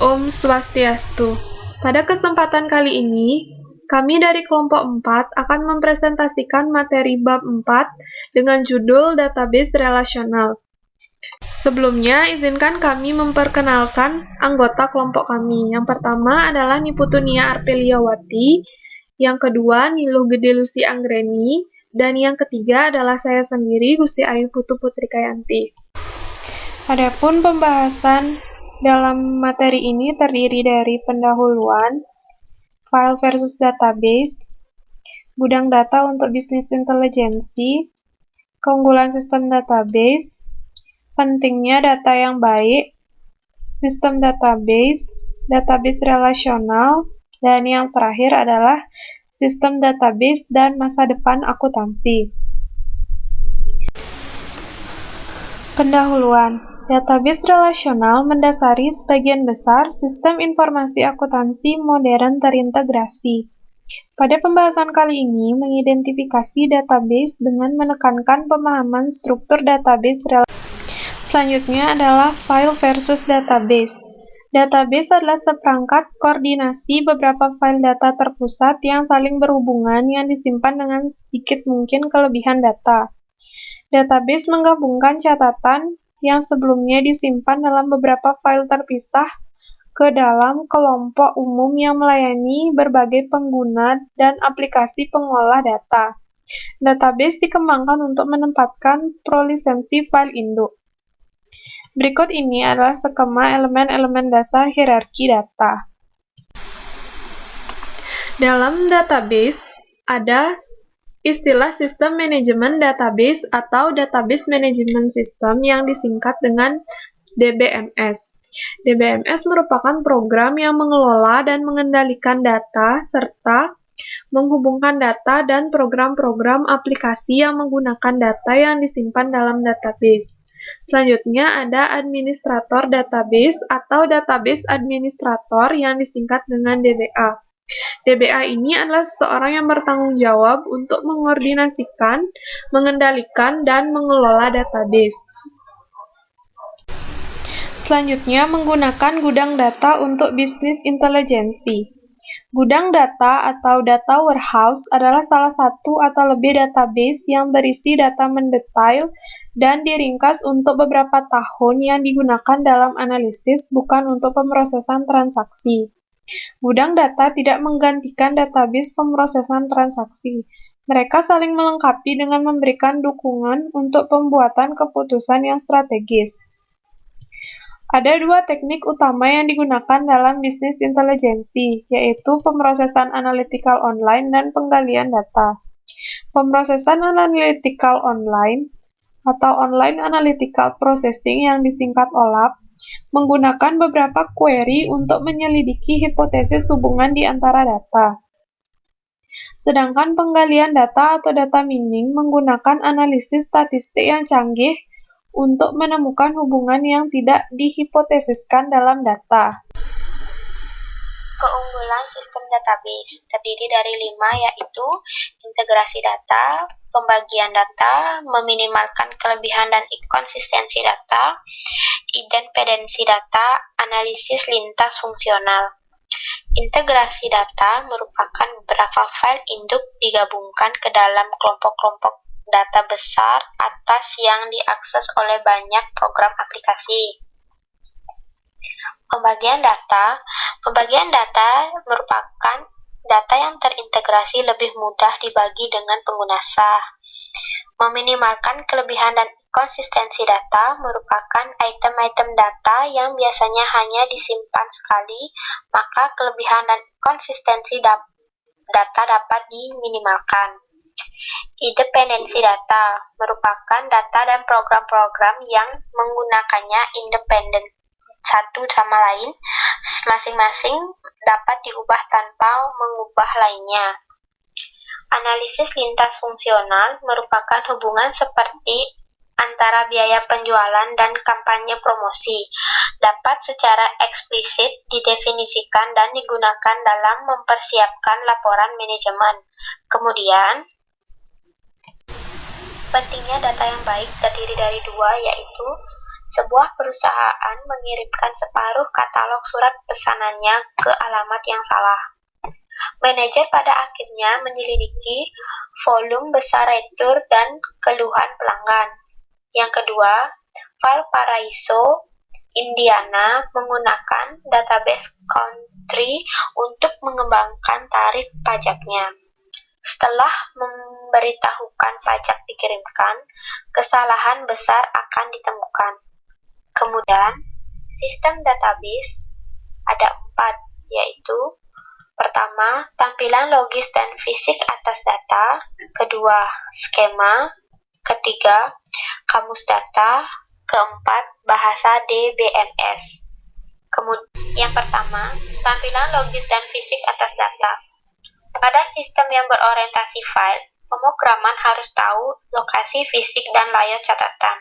Om Swastiastu. Pada kesempatan kali ini, kami dari kelompok 4 akan mempresentasikan materi bab 4 dengan judul Database Relasional. Sebelumnya, izinkan kami memperkenalkan anggota kelompok kami. Yang pertama adalah Niputunia Arpeliawati, yang kedua Niluh Gede Lucy Anggreni, dan yang ketiga adalah saya sendiri, Gusti Ayu Putu Putri Kayanti. Adapun pembahasan dalam materi ini terdiri dari pendahuluan, file versus database, gudang data untuk bisnis intelijensi, keunggulan sistem database, pentingnya data yang baik, sistem database, database relasional, dan yang terakhir adalah sistem database dan masa depan akuntansi. Pendahuluan. Database relasional mendasari sebagian besar sistem informasi akuntansi modern terintegrasi. Pada pembahasan kali ini, mengidentifikasi database dengan menekankan pemahaman struktur database relasional. Selanjutnya adalah file versus database. Database adalah seperangkat koordinasi beberapa file data terpusat yang saling berhubungan yang disimpan dengan sedikit mungkin kelebihan data. Database menggabungkan catatan yang sebelumnya disimpan dalam beberapa file terpisah ke dalam kelompok umum yang melayani berbagai pengguna dan aplikasi pengolah data. Database dikembangkan untuk menempatkan prolisensi file induk. Berikut ini adalah skema elemen-elemen dasar hierarki data. Dalam database, ada istilah sistem manajemen database atau database management system yang disingkat dengan DBMS. DBMS merupakan program yang mengelola dan mengendalikan data serta menghubungkan data dan program-program aplikasi yang menggunakan data yang disimpan dalam database. Selanjutnya ada administrator database atau database administrator yang disingkat dengan DBA. DBA ini adalah seseorang yang bertanggung jawab untuk mengordinasikan, mengendalikan, dan mengelola database. Selanjutnya, menggunakan gudang data untuk bisnis intelijensi. Gudang data atau data warehouse adalah salah satu atau lebih database yang berisi data mendetail dan diringkas untuk beberapa tahun yang digunakan dalam analisis, bukan untuk pemrosesan transaksi. Gudang data tidak menggantikan database pemrosesan transaksi. Mereka saling melengkapi dengan memberikan dukungan untuk pembuatan keputusan yang strategis. Ada dua teknik utama yang digunakan dalam bisnis intelijensi, yaitu pemrosesan analytical online dan penggalian data. Pemrosesan analytical online atau online analytical processing yang disingkat OLAP menggunakan beberapa query untuk menyelidiki hipotesis hubungan di antara data. Sedangkan penggalian data atau data mining menggunakan analisis statistik yang canggih untuk menemukan hubungan yang tidak dihipotesiskan dalam data. Keunggulan sistem database terdiri dari 5, yaitu integrasi data, pembagian data, meminimalkan kelebihan dan inkonsistensi data, independensi data, analisis lintas fungsional. Integrasi data merupakan beberapa file induk digabungkan ke dalam kelompok-kelompok data besar atas yang diakses oleh banyak program aplikasi. Pembagian data merupakan data yang terintegrasi lebih mudah dibagi dengan pengguna sah. Meminimalkan kelebihan dan konsistensi data merupakan item-item data yang biasanya hanya disimpan sekali, maka kelebihan dan konsistensi data dapat diminimalkan. Independensi data merupakan data dan program-program yang menggunakannya independen satu sama lain, masing-masing dapat diubah tanpa mengubah lainnya. Analisis lintas fungsional merupakan hubungan seperti antara biaya penjualan dan kampanye promosi, dapat secara eksplisit didefinisikan dan digunakan dalam mempersiapkan laporan manajemen. Kemudian, pentingnya data yang baik terdiri dari 2, yaitu Sebuah perusahaan mengirimkan separuh katalog surat pesanannya ke alamat yang salah. Manajer pada akhirnya menyelidiki volume besar retur dan keluhan pelanggan. Yang kedua, Valparaiso, Indiana menggunakan database country untuk mengembangkan tarif pajaknya. Setelah memberitahukan pajak dikirimkan, kesalahan besar akan ditemukan. Kemudian, sistem database ada 4, yaitu pertama, tampilan logis dan fisik atas data. Kedua, skema. Ketiga, kamus data. Keempat, bahasa DBMS. Kemudian, yang pertama, tampilan logis dan fisik atas data. Pada sistem yang berorientasi file, pemrograman harus tahu lokasi fisik dan layout catatan.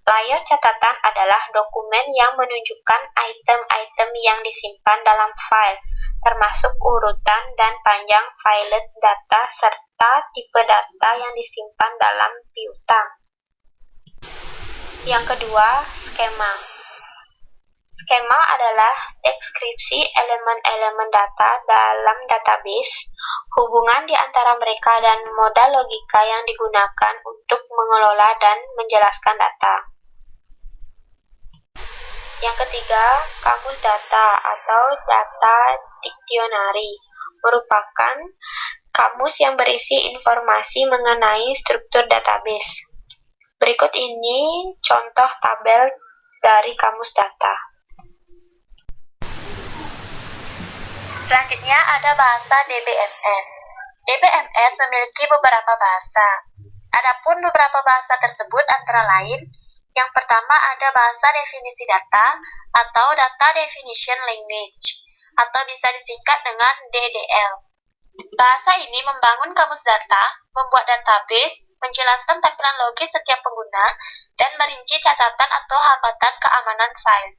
Layout catatan adalah dokumen yang menunjukkan item-item yang disimpan dalam file, termasuk urutan dan panjang file data serta tipe data yang disimpan dalam piutang. Yang kedua, skema. Skema adalah deskripsi elemen-elemen data dalam database, hubungan di antara mereka dan modal logika yang digunakan untuk mengelola dan menjelaskan data. Yang ketiga, kamus data atau data dictionary merupakan kamus yang berisi informasi mengenai struktur database. Berikut ini contoh tabel dari kamus data. Selanjutnya ada bahasa DBMS. DBMS memiliki beberapa bahasa. Adapun beberapa bahasa tersebut antara lain, yang pertama ada bahasa definisi data atau Data Definition Language, atau bisa disingkat dengan DDL. Bahasa ini membangun kamus data, membuat database, menjelaskan tampilan logis setiap pengguna, dan merinci catatan atau hambatan keamanan file.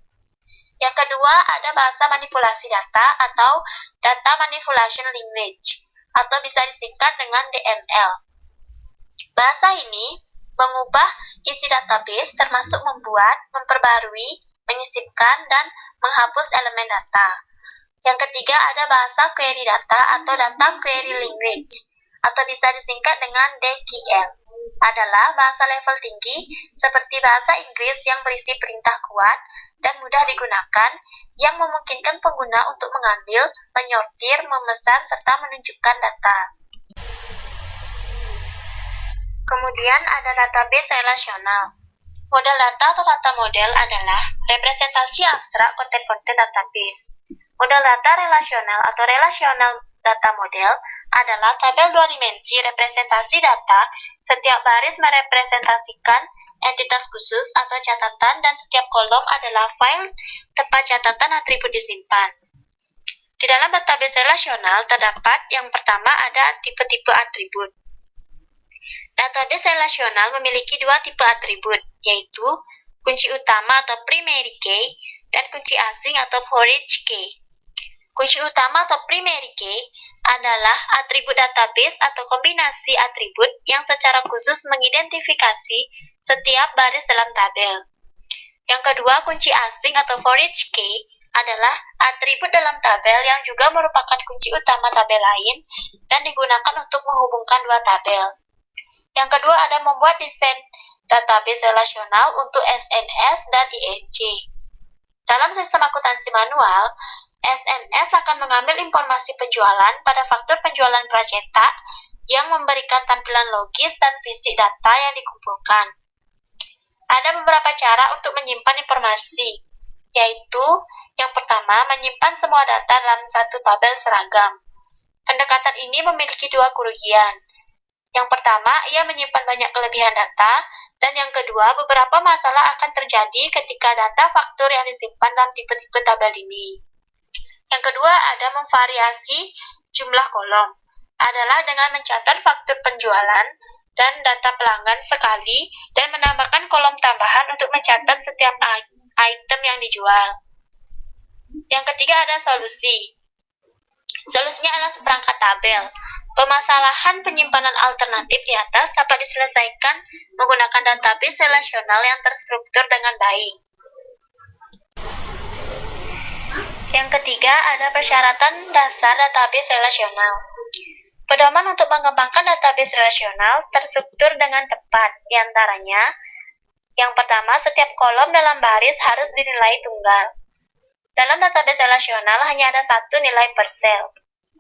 Yang kedua ada bahasa manipulasi data atau Data Manipulation Language, atau bisa disingkat dengan DML. Bahasa ini mengubah isi database termasuk membuat, memperbarui, menyisipkan, dan menghapus elemen data. Yang ketiga ada bahasa query data atau Data Query Language, atau bisa disingkat dengan DQL. Adalah bahasa level tinggi seperti bahasa Inggris yang berisi perintah kuat dan mudah digunakan, yang memungkinkan pengguna untuk mengambil, menyortir, memesan, serta menunjukkan data. Kemudian ada database relasional. Model data atau data model adalah representasi abstrak konten-konten database. Model data relasional atau relational data model adalah tabel 2 dimensi representasi data. Setiap baris merepresentasikan entitas khusus atau catatan, dan setiap kolom adalah file tempat catatan atribut disimpan. Di dalam database relasional terdapat yang pertama ada tipe-tipe atribut. Database relasional memiliki 2 tipe atribut, yaitu kunci utama atau primary key dan kunci asing atau foreign key. Kunci utama atau primary key adalah atribut database atau kombinasi atribut yang secara khusus mengidentifikasi setiap baris dalam tabel. Yang kedua, kunci asing atau foreign key adalah atribut dalam tabel yang juga merupakan kunci utama tabel lain dan digunakan untuk menghubungkan 2 tabel. Yang kedua ada membuat desain database relasional untuk SNS dan INC. Dalam sistem akuntansi manual, SNS akan mengambil informasi penjualan pada faktur penjualan pracetak yang memberikan tampilan logis dan fisik data yang dikumpulkan. Ada beberapa cara untuk menyimpan informasi, yaitu yang pertama, menyimpan semua data dalam satu tabel seragam. Pendekatan ini memiliki 2 kerugian. Yang pertama, ia menyimpan banyak kelebihan data, dan yang kedua, beberapa masalah akan terjadi ketika data faktur yang disimpan dalam tipe-tipe tabel ini. Yang kedua, ada memvariasi jumlah kolom, adalah dengan mencatat faktur penjualan dan data pelanggan sekali, dan menambahkan kolom tambahan untuk mencatat setiap item yang dijual. Yang ketiga ada solusi. Solusinya adalah seperangkat tabel. Permasalahan penyimpanan alternatif di atas dapat diselesaikan menggunakan database relasional yang terstruktur dengan baik. Yang ketiga, ada persyaratan dasar database relasional. Pedoman untuk mengembangkan database relasional terstruktur dengan tepat, di antaranya, yang pertama, setiap kolom dalam baris harus dinilai tunggal. Dalam database relasional hanya ada satu nilai per sel.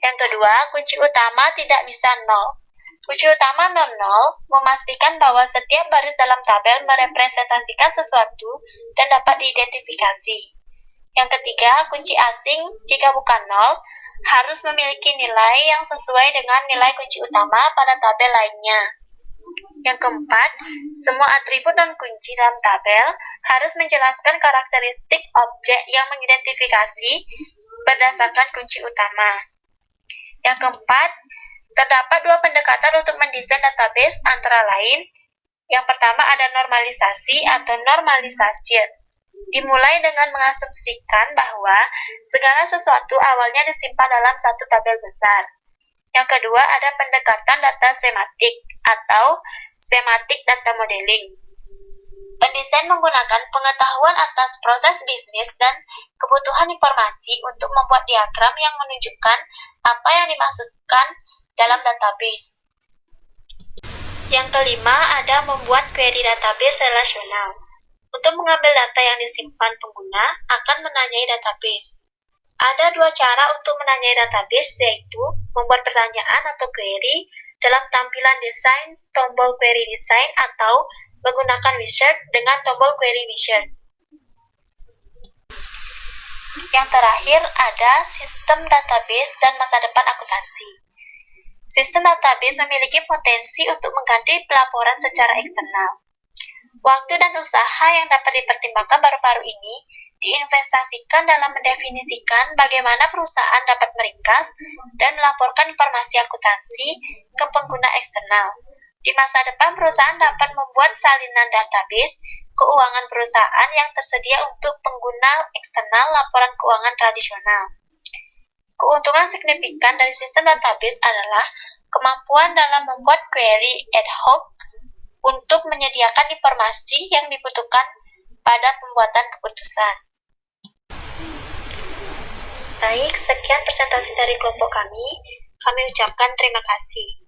Yang kedua, kunci utama tidak bisa nol. Kunci utama non-nol memastikan bahwa setiap baris dalam tabel merepresentasikan sesuatu dan dapat diidentifikasi. Yang ketiga, kunci asing jika bukan nol harus memiliki nilai yang sesuai dengan nilai kunci utama pada tabel lainnya. Yang keempat, semua atribut dan kunci dalam tabel harus menjelaskan karakteristik objek yang mengidentifikasi berdasarkan kunci utama. Yang keempat, terdapat dua pendekatan untuk mendesain database antara lain. Yang pertama ada normalisasi atau normalization. Dimulai dengan mengasumsikan bahwa segala sesuatu awalnya disimpan dalam satu tabel besar. Yang kedua ada pendekatan data sematik atau semantic data modeling. Pendesain menggunakan pengetahuan atas proses bisnis dan kebutuhan informasi untuk membuat diagram yang menunjukkan apa yang dimaksudkan dalam database. Yang kelima ada membuat query database relasional. Untuk mengambil data yang disimpan pengguna akan menanyai database. Ada dua cara untuk menanyai database, yaitu membuat pertanyaan atau query dalam tampilan desain tombol query design atau menggunakan wizard dengan tombol query wizard. Yang terakhir ada sistem database dan masa depan akuntansi. Sistem database memiliki potensi untuk mengganti pelaporan secara eksternal. Waktu dan usaha yang dapat dipertimbangkan baru-baru ini diinvestasikan dalam mendefinisikan bagaimana perusahaan dapat meringkas dan melaporkan informasi akuntansi ke pengguna eksternal. Di masa depan, perusahaan dapat membuat salinan database keuangan perusahaan yang tersedia untuk pengguna eksternal laporan keuangan tradisional. Keuntungan signifikan dari sistem database adalah kemampuan dalam membuat query ad hoc untuk menyediakan informasi yang dibutuhkan pada pembuatan keputusan. Baik, sekian presentasi dari kelompok kami. Kami ucapkan terima kasih.